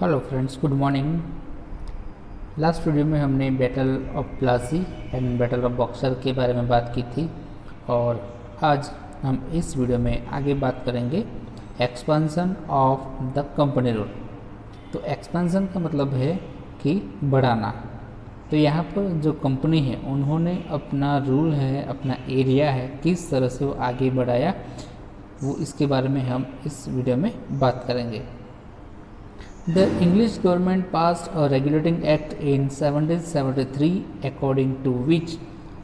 Hello friends, good morning. Last video में हमने battle of Plassey and battle of boxer के बारे में बात की थी और आज हम इस वीडियो में आगे बात करेंगे expansion of the company rule. तो एक्सपेंशन का मतलब है कि बढ़ाना। तो यहाँ पर जो कंपनी है उन्होंने अपना रूल है, अपना एरिया है, किस तरह से वो आगे बढ़ाया, वो इसके बारे में हम इस वीडियो में बात करेंगे। The English government passed a regulating act in 1773 according to which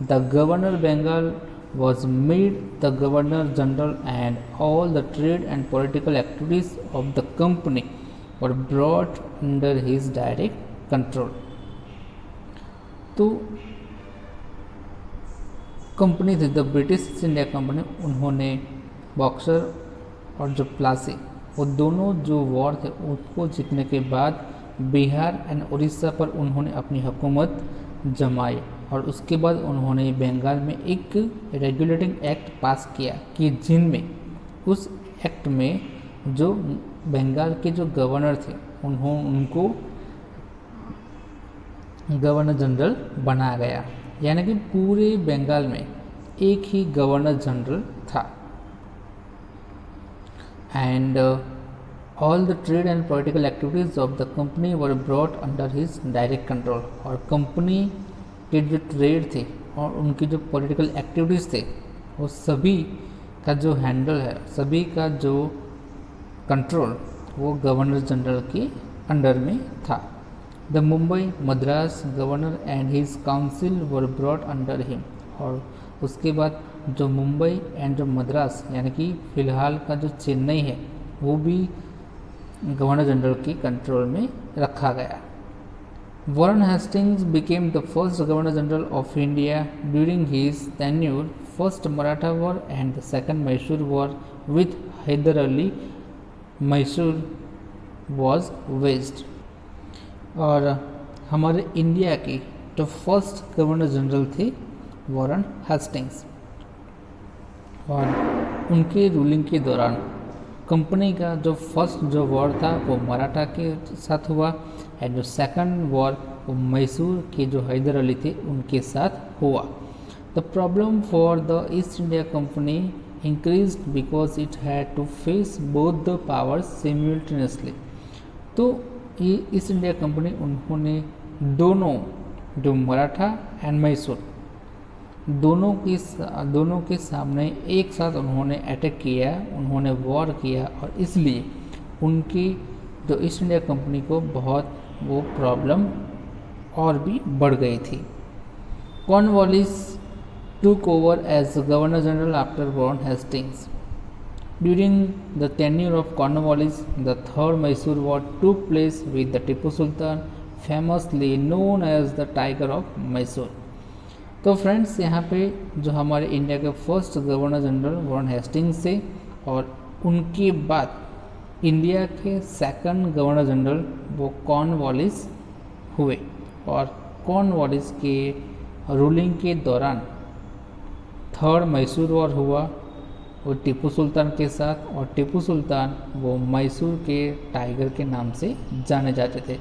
the Governor Bengal was made the Governor General and all the trade and political activities of the company were brought under his direct control. तो company थी the British east India company, उन्होंने boxer और जो प्लासी वो दोनों जो war थे उसको जीतने के बाद बिहार एंड उड़ीसा पर उन्होंने अपनी हुकूमत जमाई और उसके बाद उन्होंने बंगाल में एक रेगुलेटिंग एक्ट पास किया कि जिनमें उस एक्ट में जो बंगाल के जो गवर्नर थे उनको गवर्नर जनरल बनाया गया, यानी कि पूरे बंगाल में एक ही गवर्नर जनरल था। And all the trade and political activities of the company were brought under his direct control। और कंपनी के जो ट्रेड थे और उनकी जो पॉलिटिकल एक्टिविटीज़ थे वो सभी का जो हैंडल है, सभी का जो कंट्रोल वो गवर्नर जनरल के अंडर में था। The Mumbai Madras governor and his council were brought under him. और उसके बाद जो मुंबई एंड जो मद्रास यानी कि फ़िलहाल का जो चेन्नई है वो भी गवर्नर जनरल के कंट्रोल में रखा गया। Warren Hastings became the first governor general of India during his tenure. First Maratha war and the second Mysore war with Hyder Ali Mysore was west. और हमारे इंडिया की जो फर्स्ट गवर्नर जनरल थे वॉरेन हेस्टिंग्स, और उनके रूलिंग के दौरान कंपनी का जो फर्स्ट जो वॉर था वो मराठा के साथ हुआ एंड जो सेकंड वॉर वो मैसूर के जो हैदर अली थे उनके साथ हुआ। The problem for the East India company increase because it had to face both the powers simultaneously. तो ये ईस्ट इंडिया कंपनी उन्होंने दोनों जो मराठा एंड मैसूर दोनों के सामने एक साथ उन्होंने अटैक किया, उन्होंने वॉर किया और इसलिए उनकी जो ईस्ट इंडिया कंपनी को बहुत वो प्रॉब्लम और भी बढ़ गई थी। Cornwallis took over as governor general after Warren Hastings. During the tenure of Cornwallis the third Mysore war took place with the Tipu Sultan, famously known as the tiger of Mysore. तो friends, यहाँ पे जो हमारे इंडिया के first governor general Warren Hastings थे और उनके बाद इंडिया के सेकंड गवर्नर जनरल वो कॉर्नवालिस हुए और कॉर्नवालिस के रूलिंग के दौरान थर्ड मैसूर वॉर हुआ वो टीपू सुल्तान के साथ, और टीपू सुल्तान वो मैसूर के टाइगर के नाम से जाने जाते थे।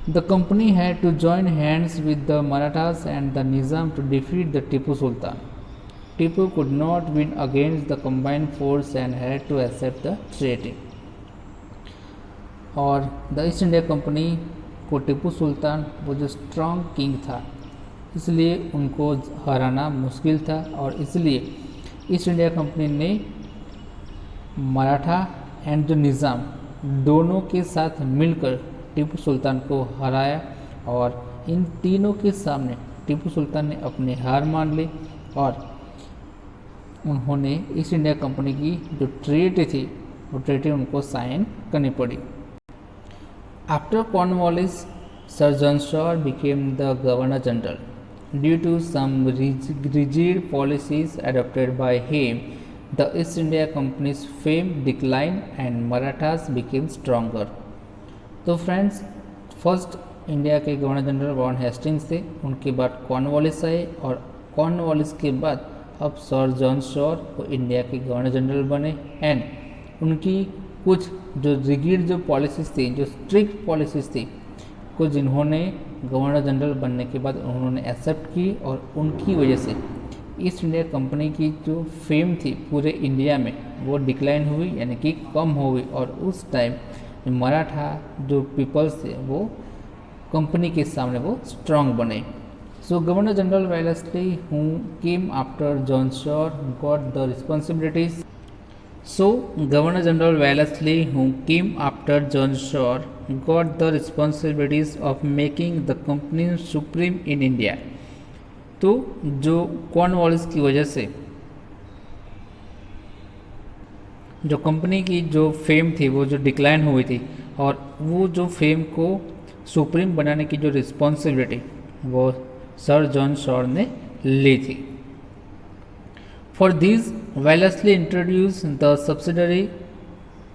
The company had to join hands with the Marathas and the Nizam to defeat the Tipu Sultan. Tipu could not win against the combined force and had to accept the treaty. और the East India company को टीपू सुल्तान वो जो strong king था इसलिए उनको हराना मुश्किल था, और इसलिए ईस्ट इंडिया कंपनी ने मराठा एंड जो निज़ाम दोनों के साथ मिलकर टीपू सुल्तान को हराया। और इन तीनों के सामने टीपू सुल्तान ने अपनी हार मान ली और उन्होंने ईस्ट इंडिया कंपनी की जो ट्रीटी थी वो ट्रीटी उनको साइन करनी पड़ी। After Cornwallis sir John Shore became the governor general due to some rigid policies adopted by him. The East India company's fame decline and Marathas became stronger. तो friends, first India के governor general Warren Hastings थे, उनके बाद Cornwallis आए और Cornwallis के बाद अब सर जॉन शॉ वो इंडिया के गवर्नर जनरल बने एंड उनकी कुछ जो रिगिड जो पॉलिसीज थी, जो स्ट्रिक्ट पॉलिसीज थी को जिन्होंने गवर्नर जनरल बनने के बाद उन्होंने एक्सेप्ट की, और उनकी वजह से ईस्ट इंडिया कंपनी की जो फेम थी पूरे इंडिया में वो डिक्लाइन हुई, यानी कि कम हो गई। और उस टाइम मराठा जो पीपल्स थे वो कंपनी के सामने वो स्ट्रांग बने। So governor general Wellesley who came after John Shore got the responsibilities. So, Governor General Wellesley, who came after John Shore, got the responsibilities of making the company supreme in India. तो जो Cornwallis की वजह से जो company की जो fame थी वो जो डिक्लाइन हुई थी, और वो जो फेम को सुप्रीम बनाने की जो रिस्पॉन्सिबिलिटी वो सर जॉन शॉर ने ली थी। For this, Wellesley introduced the subsidiary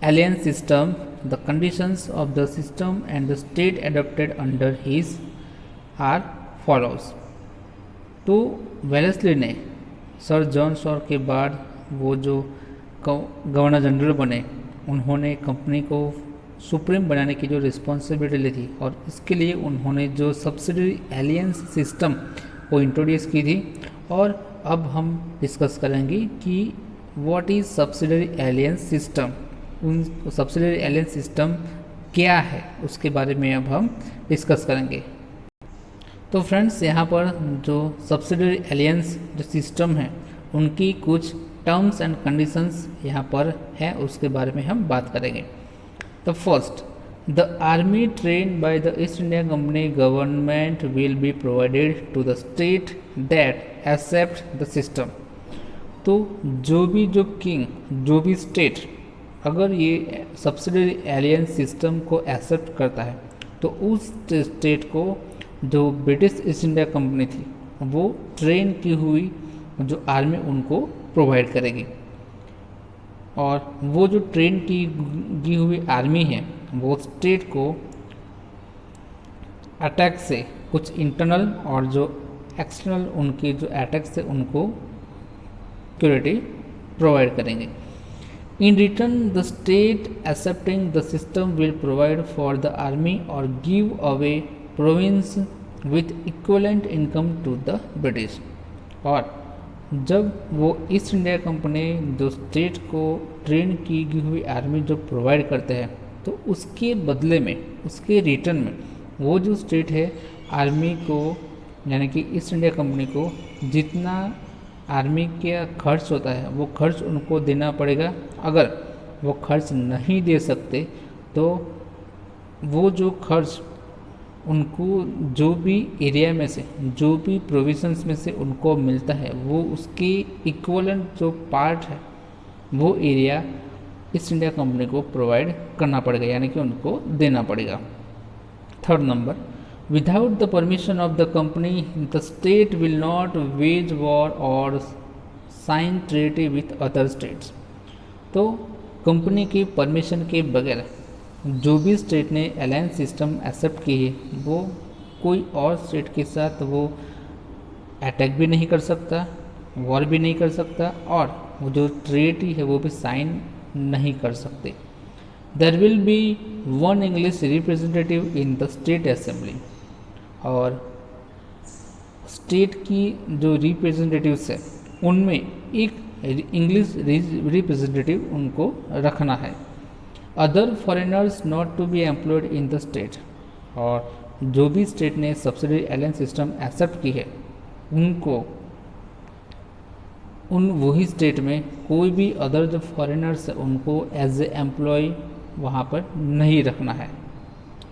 alliance system. The conditions of the system and the state adopted under his are follows. तो वेलेस्ली ने सर जॉन शॉर के बाद वो जो गवर्नर जनरल बने, उन्होंने कंपनी को सुप्रीम बनाने की जो रिस्पॉन्सिबिलिटी ली थी, और इसके लिए उन्होंने जो सब्सिडरी एलियंस सिस्टम को इंट्रोड्यूस की थी। और अब हम डिस्कस करेंगे कि what is subsidiary alliance system, उन सब्सिडरी एलियंस सिस्टम क्या है उसके बारे में अब हम डिस्कस करेंगे। तो फ्रेंड्स, यहाँ पर जो सब्सिडरी एलियंस जो सिस्टम है उनकी कुछ टर्म्स एंड कंडीशंस यहाँ पर है, उसके बारे में हम बात करेंगे। तो first, the army trained by the East India Company government will be provided to the state that accept the system. तो जो भी स्टेट अगर ये सब्सिडरी एलियंस सिस्टम को एक्सेप्ट करता है, तो उस स्टेट को जो ब्रिटिश ईस्ट इंडिया कंपनी थी वो ट्रेन की हुई जो आर्मी उनको प्रोवाइड करेगी। और वो जो ट्रेन की हुई आर्मी है वो स्टेट को अटैक से, कुछ इंटरनल और जो एक्सटर्नल उनके जो अटैक से उनको सिक्योरिटी प्रोवाइड करेंगे। In return the state accepting the system will provide for the army और give away province with equivalent income to the British. और जब वो ईस्ट इंडिया कंपनी जो स्टेट को ट्रेन की हुई आर्मी जो प्रोवाइड करते हैं, तो उसके बदले में, उसके रिटर्न में वो जो स्टेट है आर्मी को, यानी कि ईस्ट इंडिया कंपनी को जितना आर्मी का खर्च होता है वो खर्च उनको देना पड़ेगा। अगर वो खर्च नहीं दे सकते तो वो जो खर्च उनको जो भी एरिया में से, जो भी प्रोविजंस में से उनको मिलता है, वो उसके इक्वलेंट जो पार्ट है वो एरिया ईस्ट इंडिया कंपनी को प्रोवाइड करना पड़ेगा, यानी कि उनको देना पड़ेगा। Third number, without the permission of the company the state will not wage war और sign treaty with other states. तो कंपनी की परमिशन के बगैर जो भी स्टेट ने अलायंस सिस्टम एक्सेप्ट की है वो कोई और स्टेट के साथ वो अटैक भी नहीं कर सकता, वॉर भी नहीं कर सकता, और वो जो ट्रीटी है वो भी साइन नहीं कर सकते। There will be one English representative in the state assembly, और स्टेट की जो रिप्रेजेंटेटिव्स है उनमें एक इंग्लिश रिप्रेजेंटेटिव उनको रखना है। Other foreigners not to be employed in the state, और जो भी स्टेट ने सब्सिडरी अलायंस सिस्टम एक्सेप्ट की है उनको उन वही स्टेट में कोई भी अदर जो फॉरेनर्स है उनको एज ए एम्प्लॉय वहाँ पर नहीं रखना है।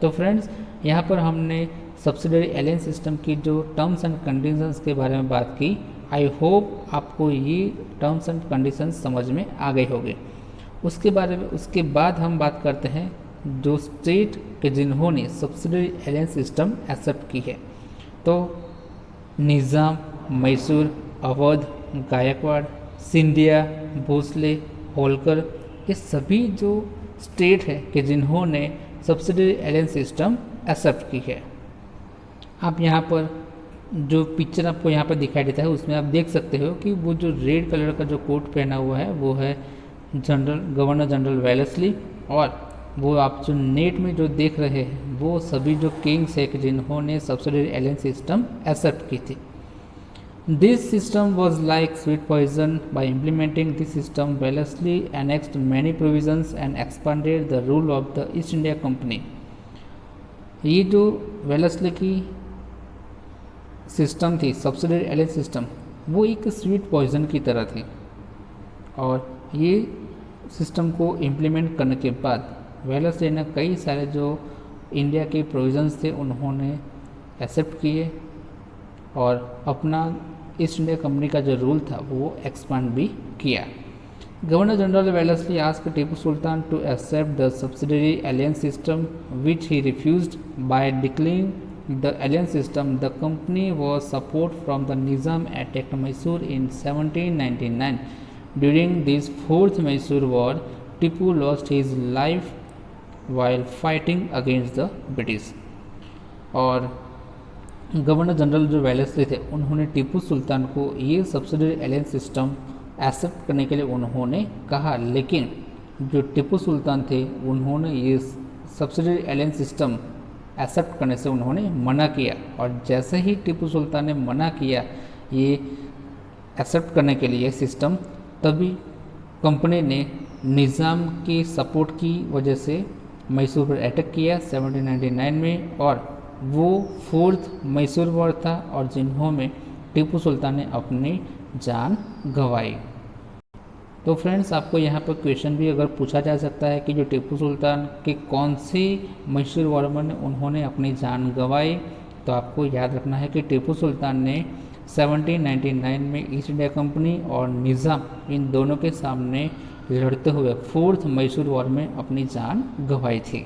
तो फ्रेंड्स, यहाँ पर हमने सब्सिडरी अलायंस सिस्टम की जो टर्म्स एंड कंडीशंस के बारे में बात की। आई होप आपको ये टर्म्स एंड कंडीशंस समझ में आ गए होंगे। उसके बाद हम बात करते हैं जो स्टेट के जिन्होंने सब्सिडरी अलायंस सिस्टम एक्सेप्ट की है। तो निज़ाम, मैसूर, अवध, गायकवाड़, सिंधिया, भोसले, होलकर, ये सभी जो स्टेट है कि जिन्होंने सब्सिडरी अलायंस सिस्टम एक्सेप्ट की है। आप यहाँ पर जो पिक्चर आपको यहाँ पर दिखाई देता है उसमें आप देख सकते हो कि वो जो रेड कलर का जो कोट पहना हुआ है वो है गवर्नर जनरल वेलेस्ली, और वो आप जो नेट में जो देख रहे हैं वो सभी जो किंग्स है जिन्होंने सब्सिडरी एलियंस सिस्टम एक्सेप्ट की थी। This system was like sweet poison. By implementing this system, Wellesley annexed many provisions and expanded the rule of the East India Company. ये जो वेलेस्ली की सिस्टम थी, सब्सिडरी एलियंस सिस्टम, वो एक sweet poison की तरह थी और ये सिस्टम को इम्प्लीमेंट करने के बाद वेलेस्ली ने कई सारे जो इंडिया के प्रोविजंस थे उन्होंने एक्सेप्ट किए और अपना ईस्ट इंडिया कंपनी का जो रूल था वो एक्सपांड भी किया। Governor general Wellesley asked Tipu Sultan to accept the subsidiary alliance system which he refused. By declaring the alliance system the company was support from the Nizam attacked Mysore in 1799। During this fourth Mysore war Tipu lost his life while fighting against the British. और governor general जो Wellesley थे उन्होंने टीपू सुल्तान को ये subsidiary alliance system accept करने के लिए उन्होंने कहा, लेकिन जो टीपू सुल्तान थे उन्होंने ये सब्सिडरी एलियंस सिस्टम एक्सेप्ट करने से उन्होंने मना किया। और जैसे ही टीपू सुल्तान ने मना किया ये एक्सेप्ट करने के लिए सिस्टम, तभी कंपनी ने निज़ाम की सपोर्ट की वजह से मैसूर पर अटैक किया 1799 में, और वो फोर्थ मैसूर वॉर था और जिन्होंने टीपू सुल्तान ने अपनी जान गंवाई। तो फ्रेंड्स, आपको यहाँ पर क्वेश्चन भी अगर पूछा जा सकता है कि जो टीपू सुल्तान के कौन से मैसूर वॉर में उन्होंने अपनी जान गंवाई, तो आपको याद रखना है कि टीपू सुल्तान ने 1799 में ईस्ट इंडिया कंपनी और निज़ाम इन दोनों के सामने लड़ते हुए फोर्थ मैसूर वॉर में अपनी जान गंवाई थी।